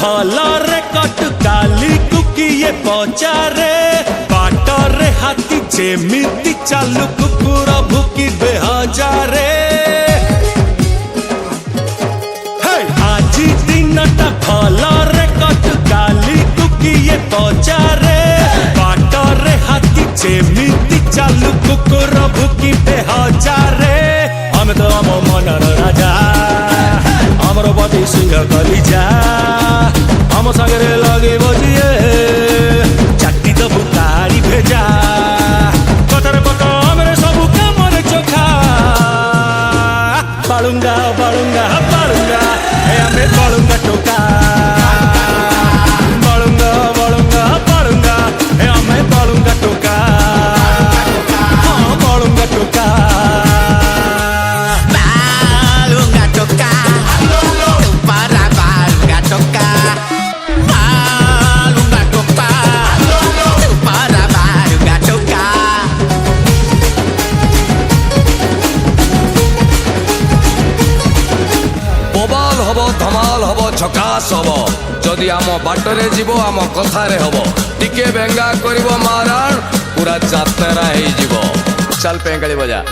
भलरे कटकाली कुकिए पचारे बाटरे हाथी जेमिति चालू कुकुर भुकी बेहजारे आज दिनटा भलरे कटकाली कुकिए पचारे बाटरे हाथी जेमिति चालू कुकुर भुकी बेहजारे हमें तो आम मनर राजा आमर पति सिंह कलिजा आम सागरे लगे बजिए चाटी दबु तारी भेजा कथरे पट आमरे सबु कामरे चोखा बालुंगा बालुंगा बालुंगा ए आमे बालुंगा टोका बालुंगा बालुंगा बालुंगा ए आमे बालुंगा टोका हाँ बालुंगा टोका धमाल हब झकास हब जदि आम बाटरे जीव आम कथारे हब टिके बेंगा करिवो माराण पूरा जातरा हे जीव चल पेंगाली बजा।